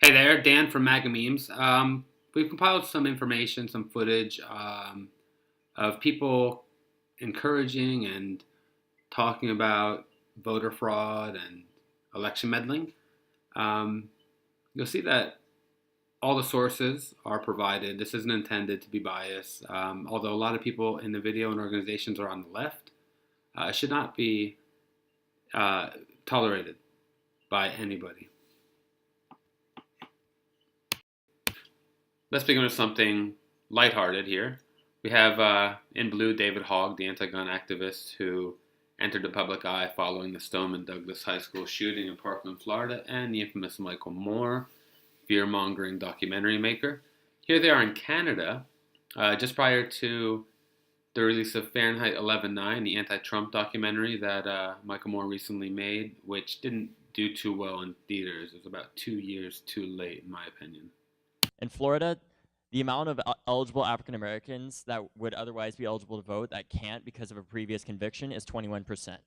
Hey there, Dan from MAGA Memes. We've compiled some information, some footage of people encouraging and talking about voter fraud and election meddling. You'll see that all the sources are provided. This isn't intended to be biased. Although a lot of people in the video and organizations are on the left, it should not be tolerated by anybody. Let's begin with something lighthearted here. We have in blue David Hogg, the anti-gun activist who entered the public eye following the Stoneman Douglas High School shooting in Parkland, Florida, and the infamous Michael Moore, fear-mongering documentary maker. Here they are in Canada, just prior to the release of Fahrenheit 11/9, the anti-Trump documentary that Michael Moore recently made, which didn't do too well in theaters. It was about 2 years too late, in my opinion. In Florida, the amount of eligible African Americans that would otherwise be eligible to vote that can't because of a previous conviction is 21%.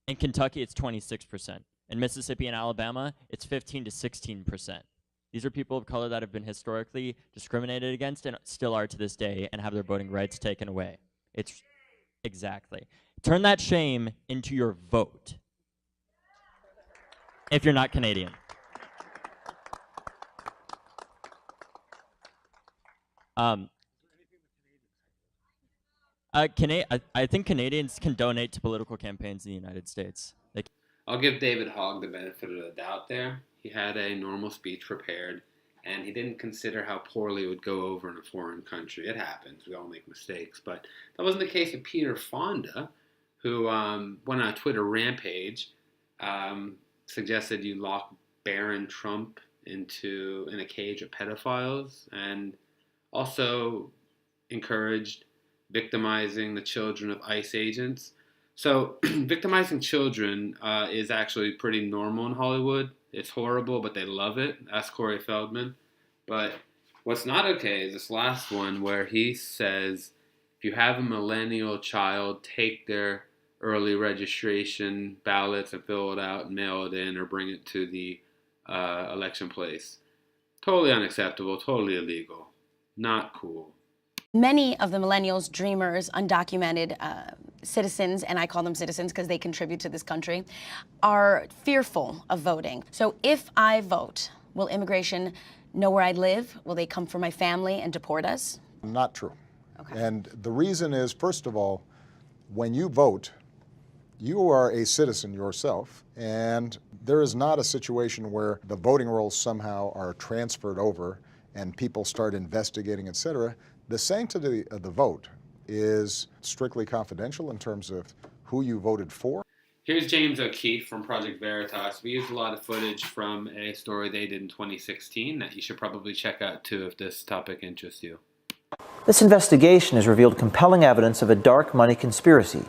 In Kentucky, it's 26%. In Mississippi and Alabama, it's 15 to 16%. These are people of color that have been historically discriminated against and still are to this day and have their voting rights taken away. It's exactly. Turn that shame into your vote if you're not Canadian. I think Canadians can donate to political campaigns in the United States. I'll give David Hogg the benefit of the doubt there. He had a normal speech prepared, and he didn't consider how poorly it would go over in a foreign country. It happens. We all make mistakes. But that wasn't the case of Peter Fonda, who went on a Twitter rampage, suggested you lock Barron Trump in a cage of pedophiles, and also encouraged victimizing the children of ICE agents. So victimizing children is actually pretty normal in Hollywood. It's horrible, but they love it. Ask Corey Feldman. But what's not okay is this last one where he says, if you have a millennial child, take their early registration ballots and fill it out and mail it in or bring it to the election place. Totally unacceptable, totally illegal. Not cool. Many of the millennials, dreamers, undocumented citizens, and I call them citizens because they contribute to this country, are fearful of voting. So if I vote, will immigration know where I live? Will they come for my family and deport us? Not true. Okay. And the reason is, first of all, when you vote, you are a citizen yourself, and there is not a situation where the voting rolls somehow are transferred over and people start investigating, et cetera. The sanctity of the vote is strictly confidential in terms of who you voted for. Here's James O'Keefe from Project Veritas. We used a lot of footage from a story they did in 2016 that you should probably check out too if this topic interests you. This investigation has revealed compelling evidence of a dark money conspiracy,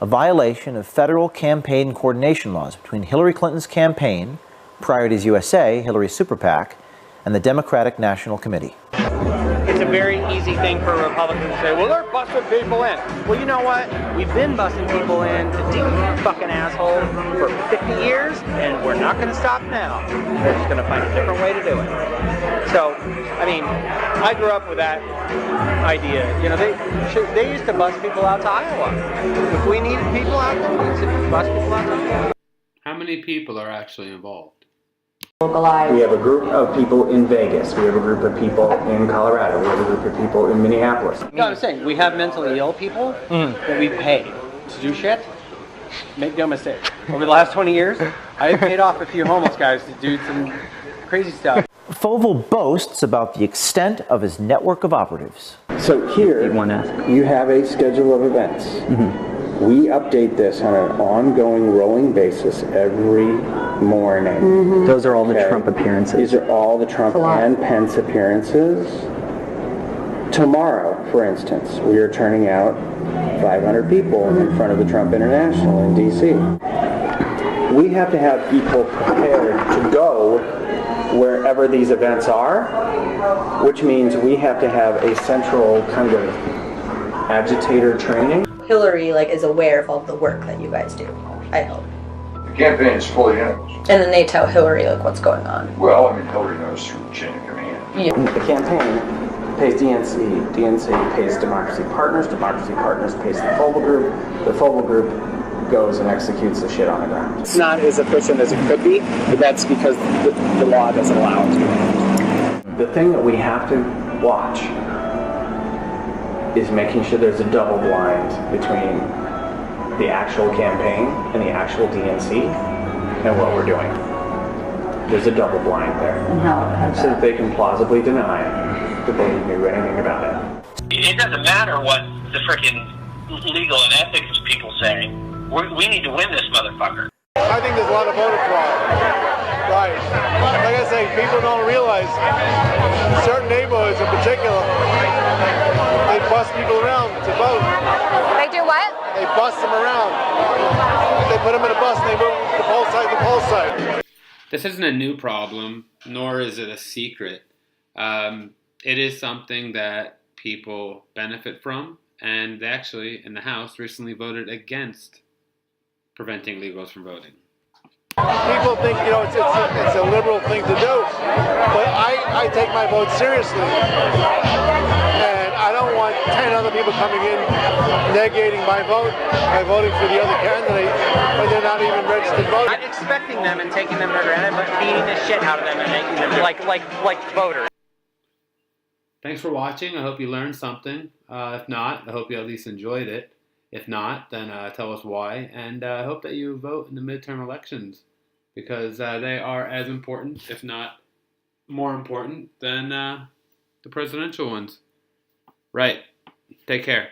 a violation of federal campaign coordination laws between Hillary Clinton's campaign, Priorities USA, Hillary's super PAC, and the Democratic National Committee. It's a very easy thing for Republicans to say, well, they're busting people in. Well, you know what? We've been busting people in to deep fucking asshole for 50 years, and we're not going to stop now. We're just going to find a different way to do it. So, I mean, I grew up with that idea. You know, they used to bust people out to Iowa. If we needed people out there, we used to bust people out to Iowa. How many people are actually involved? We have a group of people in Vegas. We have a group of people in Colorado. We have a group of people in Minneapolis. No, I'm saying we have mentally ill people that we pay to do shit. Make no mistake. Over the last 20 years, I paid off a few homeless guys to do some crazy stuff. Fovel boasts about the extent of his network of operatives. So here, you have a schedule of events. We update this on an ongoing, rolling basis every morning. Those are all the Trump appearances. These are all the Trump and Pence appearances. Tomorrow, for instance, we are turning out 500 people in front of the Trump International in D.C. We have to have people prepared to go wherever these events are, which means we have to have a central kind of agitator training. Hillary is aware of all the work that you guys do, I hope. The campaign is fully integrated. And then they tell Hillary like what's going on. Well, I mean, Hillary knows through chain of command. Yeah. The campaign pays DNC, DNC pays Democracy Partners pays the Foble Group, the Foble Group goes and executes the shit on the ground. It's not as efficient as it could be, but that's because the law doesn't allow it to. The thing that we have to watch is making sure there's a double blind between the actual campaign and the actual DNC and what we're doing. There's a double blind there. So that they can plausibly deny that they knew anything about it. It doesn't matter what the frickin' legal and ethics people say. We need to win this motherfucker. I think there's a lot of voter fraud. Right. Like I say, people don't realize certain neighborhoods in particular, they bust people around to vote. They do what? They bust them around. They put them in a bus and they move the poll side to pole side. This isn't a new problem, nor is it a secret. It is something that people benefit from, and they actually, in the House, recently voted against preventing illegals from voting. People think, you know, it's a liberal thing to do, but I take my vote seriously, and I don't want 10 other people coming in negating my vote by voting for the other candidate when they're not even registered voters. Not expecting them and taking them for granted, but beating the shit out of them and making them like voters. Thanks for watching. I hope you learned something. If not, I hope you at least enjoyed it. If not, then tell us why. And I hope that you vote in the midterm elections, because they are as important, if not more important, than the presidential ones. Right. Take care.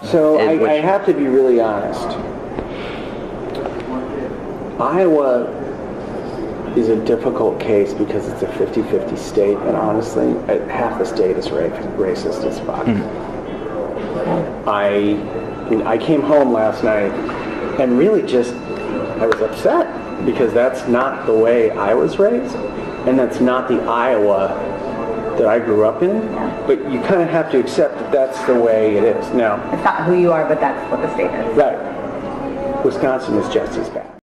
So I have to be really honest. Iowa is a difficult case because it's a 50-50 state, and honestly, half the state is racist as fuck. I came home last night and really I was upset because that's not the way I was raised, and that's not the Iowa that I grew up in, but you kind of have to accept that that's the way it is. Now, It's not who you are, but that's what the state is. right. Wisconsin is just as bad.